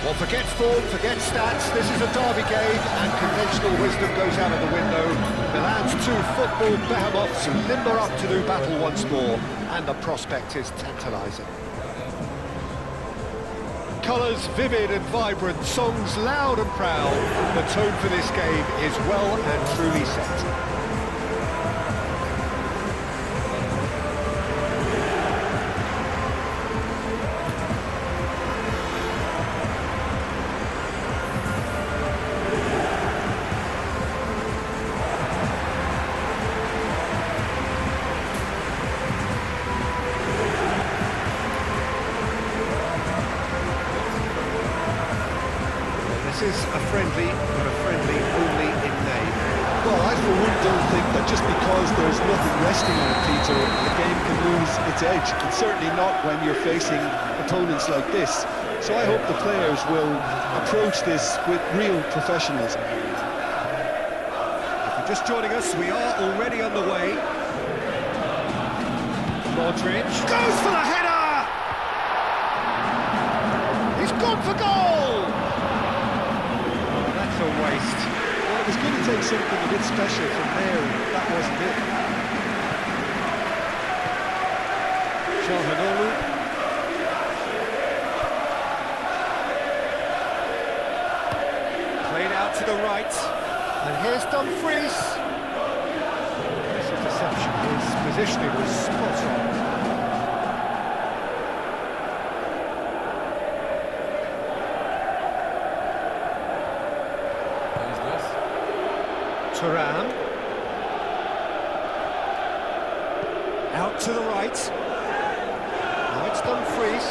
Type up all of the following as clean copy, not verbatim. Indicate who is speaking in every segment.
Speaker 1: Well, forget form, forget stats, this is a derby game, and conventional wisdom goes out of the window. Milan's two football behemoths limber up to do battle once more, and the prospect is tantalising. Colours vivid and vibrant, songs loud and proud. The tone for this game is well and truly set. This is a friendly, but a friendly only in name.
Speaker 2: Well, I for one don't think that just because there's nothing resting on it, Peter, the game can lose its edge, and certainly not when you're facing opponents like this. So I hope the players will approach this with real professionalism.
Speaker 1: If you're just joining us, we are already on the way. Modric goes for the header! He's gone for goal! A waste.
Speaker 2: Well, it was going to take something a bit special from there, and that wasn't it.
Speaker 1: Calhanoglu. Played out to the right. And here's Dumfries. This interception, his positioning was spot on. Turan. Out to the right. Now it's Dumfries.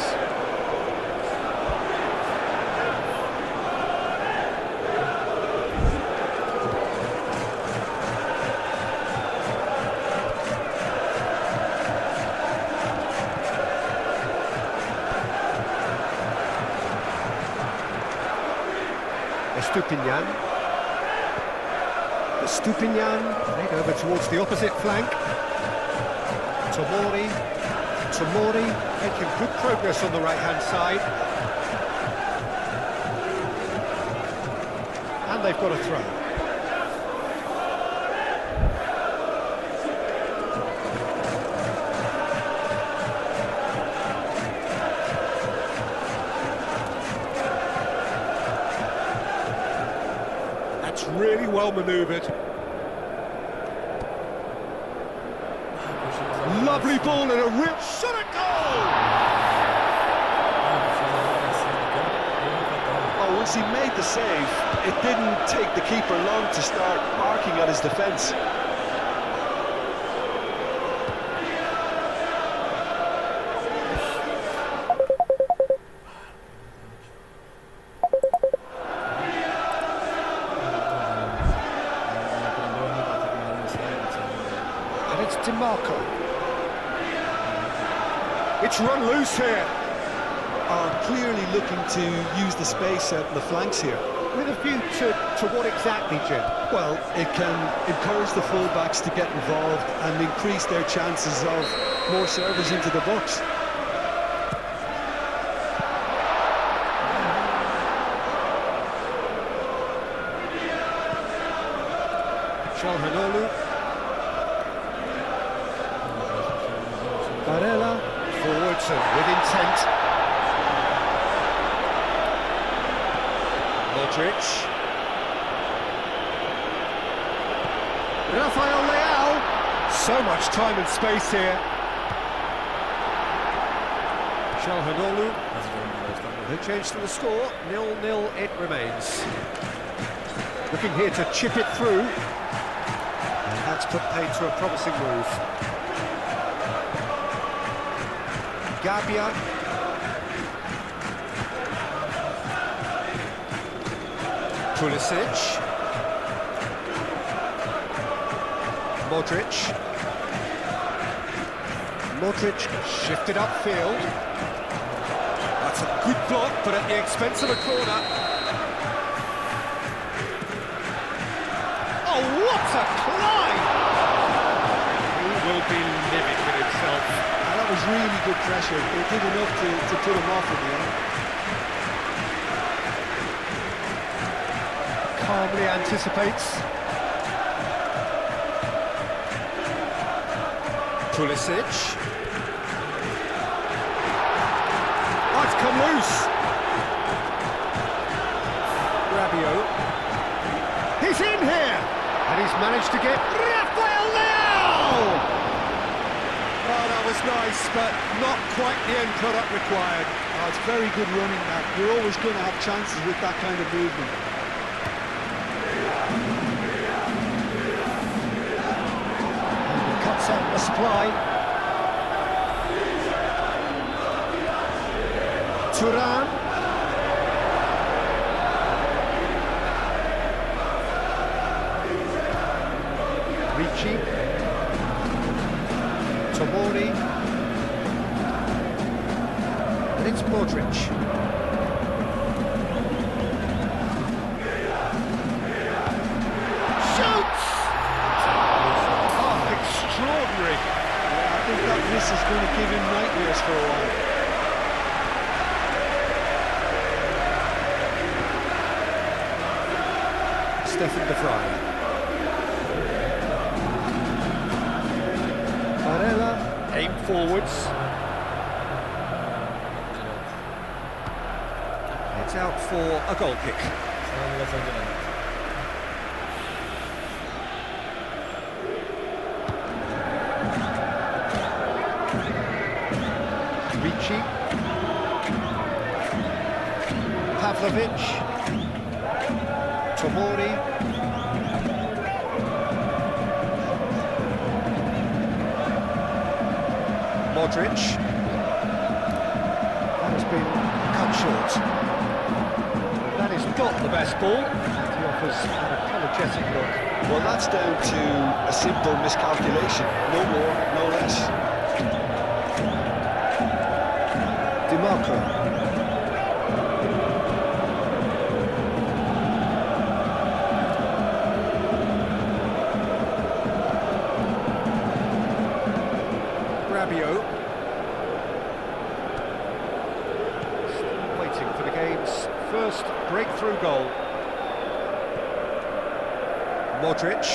Speaker 1: Estupinian. Stupinian, played over towards the opposite flank. Tomori making good progress on the right-hand side. And they've got a throw. That's really well manoeuvred. Lovely ball and a real shot at goal!
Speaker 2: Oh, once he made the save, it didn't take the keeper long to start marking at his defence.
Speaker 1: And it's DiMarco. It's run loose here.
Speaker 2: Are clearly looking to use the space out in the flanks here.
Speaker 1: With a view to what exactly, Jim?
Speaker 2: Well, it can encourage the full-backs to get involved and increase their chances of more servers into the box.
Speaker 1: Calhanoglu. Barella. Forwards and with intent. Modric. Rafael Leao. So much time and space here. Calhanoglu. No change to the score. 0-0 it remains. Looking here to chip it through. And that's put paid to a promising move. Gabbia. Pulisic. Modric. Modric shifted upfield. That's a good block, but at the expense of a corner. Oh, what a climb! He will be livid with himself.
Speaker 2: That was really good pressure. They did enough to put him off in the end.
Speaker 1: calmly anticipates. Pulisic. Oh, it's come loose. Rabiot. He's in here! And he's managed to get Rafael Leao! Oh, that was nice, but not quite the end product required.
Speaker 2: Oh, it's very good running that. You're always going to have chances with that kind of movement.
Speaker 1: Cuts out the supply. Turan. Ricci. Tomori. And it's Modric. Shoots! Oh, extraordinary.
Speaker 2: Yeah, I think that miss is going to give him nightmares for a while.
Speaker 1: Stefan de Vrij. Varela, aim forwards. It's out for a goal kick. Ricci. Pavlovic. Tomori. Modric. That has been cut short. That has got the best ball. He offers an apologetic look.
Speaker 2: Well, that's down to a simple miscalculation. No more, no less.
Speaker 1: DiMarco. Rabiot. Still waiting for the game's first breakthrough goal. Modric.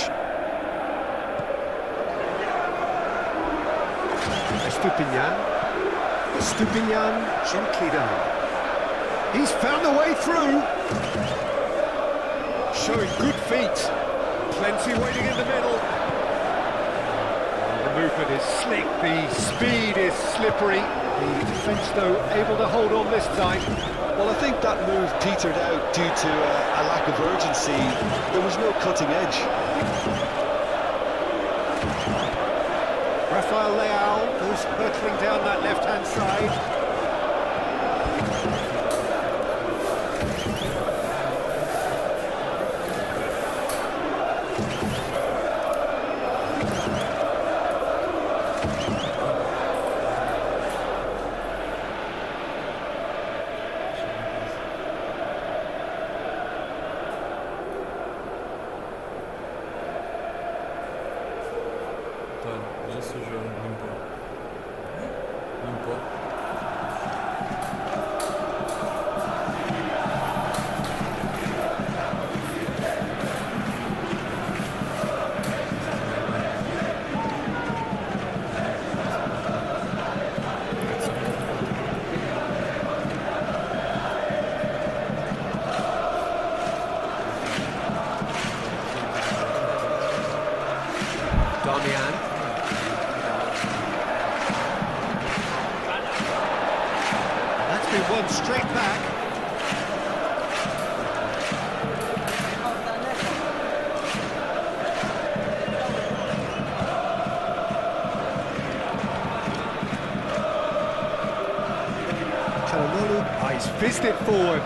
Speaker 1: Stupinian gently down. He's found a way through. Showing good feet. Plenty waiting in the middle. The movement is slick, the speed is slippery. The defence, though, able to hold on this time.
Speaker 2: Well, I think that move petered out due to a lack of urgency. There was no cutting edge.
Speaker 1: Rafael Leao goes hurtling down that left-hand side.
Speaker 3: Já sujou, limpou. Limpou.
Speaker 1: Damian. That's been won straight back. Calhanoglu, he's fizzed it forward.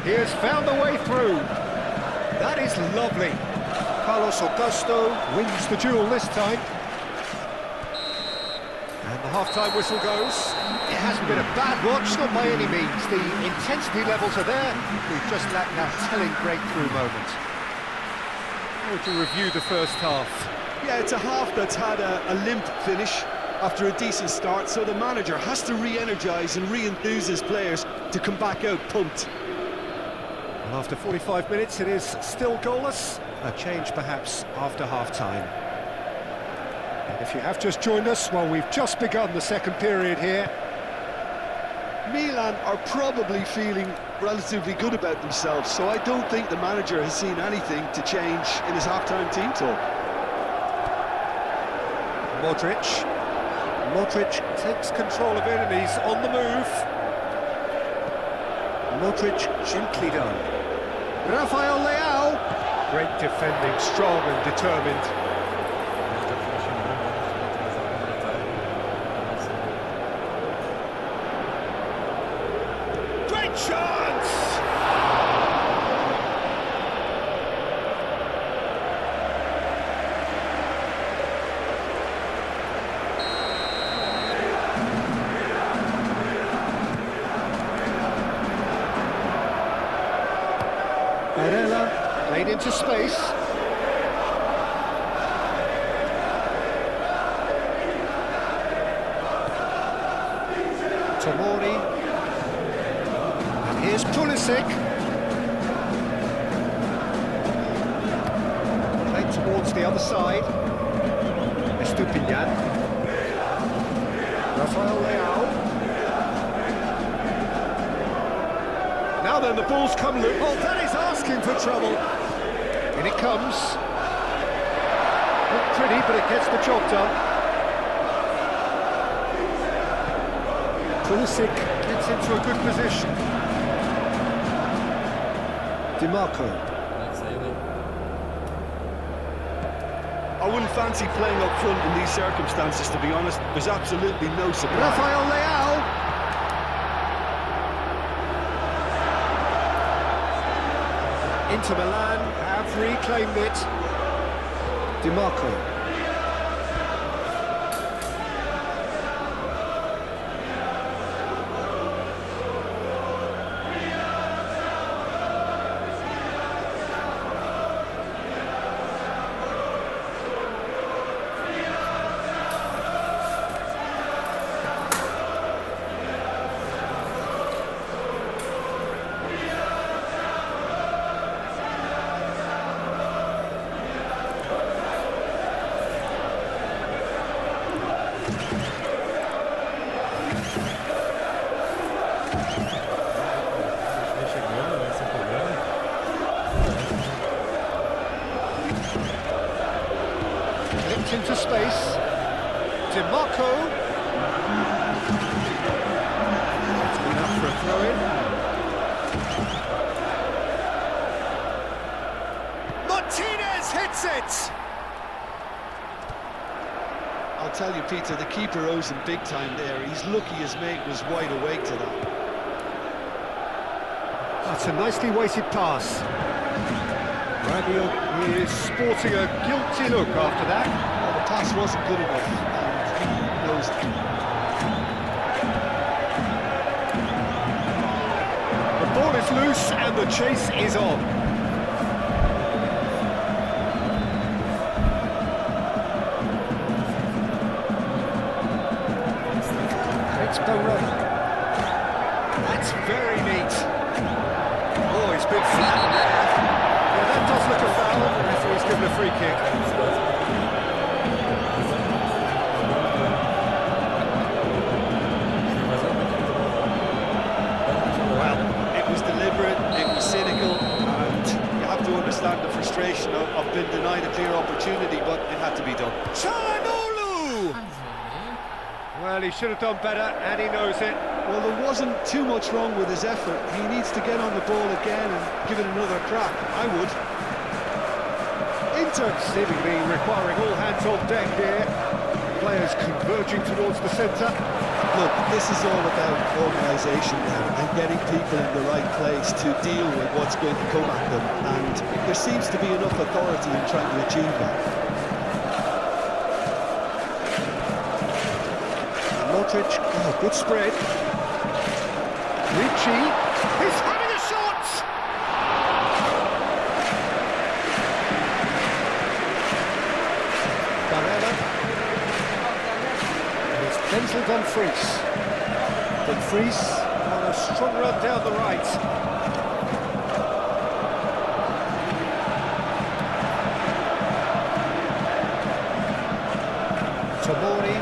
Speaker 1: He has found the way through. That is lovely. Carlos Augusto wins the duel this time. And the half-time whistle goes. It hasn't been a bad watch, not by any means. The intensity levels are there. We've just lacked that telling breakthrough moment. How would you review the first half?
Speaker 2: Yeah, it's a half that's had a limp finish. after a decent start, so the manager has to re-energise and re-enthuse his players to come back out pumped.
Speaker 1: Well, after 45 minutes, it is still goalless. A change perhaps after half-time. And if you have just joined us, well, we've just begun the second period here.
Speaker 2: Milan are probably feeling relatively good about themselves, so I don't think the manager has seen anything to change in his half-time team talk.
Speaker 1: Modric takes control of it and he's on the move. Modric gently done. Rafael Leao. Great defending, strong and determined. Great chance! Barella played into space. Tomori. And here's Pulisic. Played towards the other side. Estupinian. Rafael Leao. Now then, the ball's come loose. Oh, that is asking for trouble. In it comes. Not pretty, but it gets the job done. Pulisic gets into a good position. DiMarco.
Speaker 2: I wouldn't fancy playing up front in these circumstances, to be honest. There's absolutely no surprise.
Speaker 1: Rafael Leao. Inter Milan have reclaimed it. DiMarco. Into space. DiMarco. It's been up for a throw-in. Martinez hits it!
Speaker 2: I'll tell you, Peter, the keeper owes him big time there. He's lucky his mate was wide awake to that.
Speaker 1: That's a nicely weighted pass. Rabiot is sporting a guilty look after that.
Speaker 2: The pass wasn't good enough, and he knows it.
Speaker 1: The ball is loose and the chase is on. It's Barella. That's very neat. Oh, he's been flat there. Yeah, that does look a foul. The referee's given a free kick.
Speaker 2: Understand the frustration of being denied a clear opportunity, but it had to be done.
Speaker 1: Çalhanoğlu! Well, he should have done better, and he knows it.
Speaker 2: Well, there wasn't too much wrong with his effort. He needs to get on the ball again and give it another crack. I would. Inter
Speaker 1: Seemingly requiring all hands on deck here. Players converging towards the centre.
Speaker 2: Look, this is all about organisation now and getting people in the right place to deal with what's going to come at them, and there seems to be enough authority in trying to achieve that.
Speaker 1: Modric, oh, good spread. Ricci, he's having a shot! Barella. Denzel Dumfries. Dumfries on a strong run down the right. Tomori.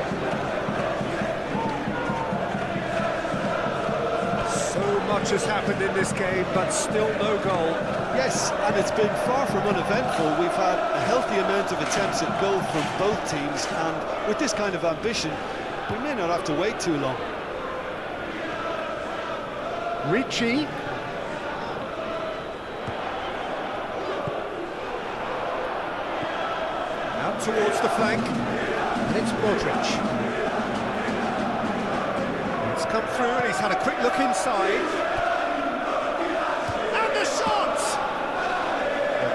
Speaker 1: So much has happened in this game, but still no goal.
Speaker 2: Yes, and it's been far from uneventful. We've had a healthy amount of attempts at goal from both teams, and with this kind of ambition, we may not have to wait too long.
Speaker 1: Ricci. Out towards the flank. And it's Modric. It's come through and he's had a quick look inside. And the shot!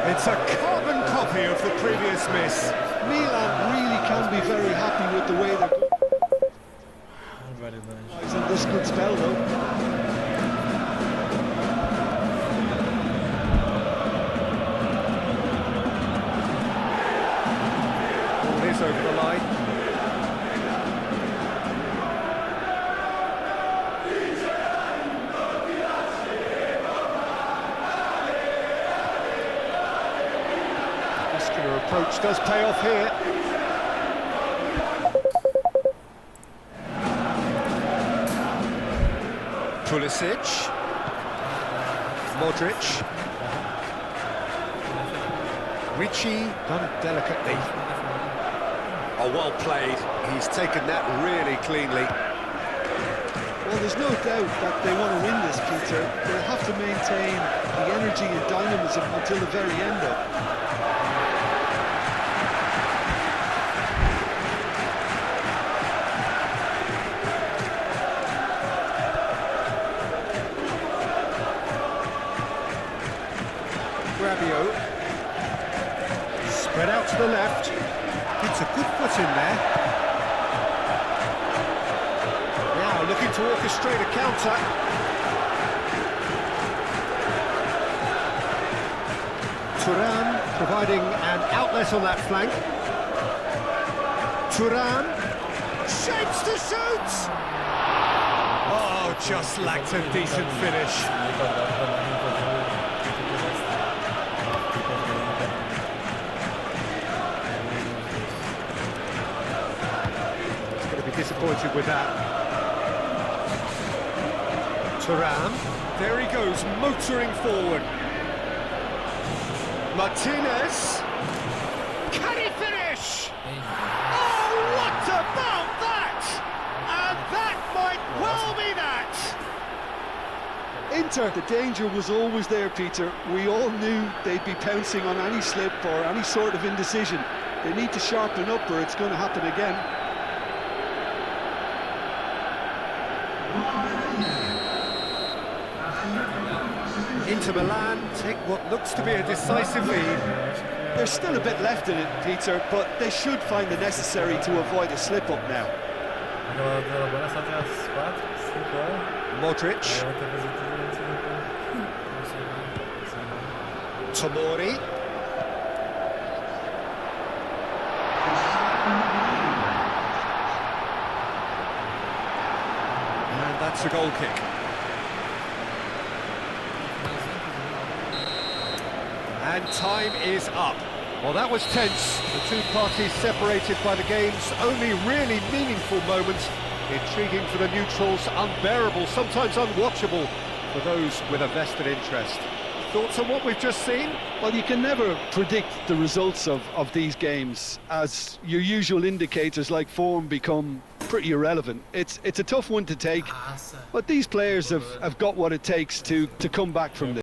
Speaker 1: It's a carbon copy of the previous miss.
Speaker 2: Milan really can be very happy with the way they're going. This good spell, though.
Speaker 1: Over the line. Muscular approach does pay off here. Pulisic. Modric. Ricci done delicately. Oh, well played. He's taken that really cleanly.
Speaker 2: Well, there's no doubt that they want to win this, Peter. They'll have to maintain the energy and dynamism until the very end, though.
Speaker 1: Rabiot. Spread out to the left. It's a good foot in there. Now looking to orchestrate a counter. Thuram providing an outlet on that flank. Thuram shapes to shoot! Oh, just lacked a decent finish. Disappointed with that. Thuram, there he goes, motoring forward. Martinez, can he finish? Oh, what about that? And that might well be that.
Speaker 2: Inter, the danger was always there, Peter. We all knew they'd be pouncing on any slip or any sort of indecision. They need to sharpen up or it's going to happen again.
Speaker 1: Inter Milan take what looks to be a decisive lead.
Speaker 2: There's still a bit left in it, Peter, but they should find the necessary to avoid a slip-up now.
Speaker 1: Modric. Tomori. And that's a goal kick. And time is up. Well, that was tense. The two parties separated by the game's only really meaningful moment. Intriguing for the neutrals, unbearable, sometimes unwatchable for those with a vested interest. Thoughts on what we've just seen?
Speaker 2: Well, you can never predict the results of these games, as your usual indicators like form become pretty irrelevant. It's a tough one to take, but these players have got what it takes to come back from this.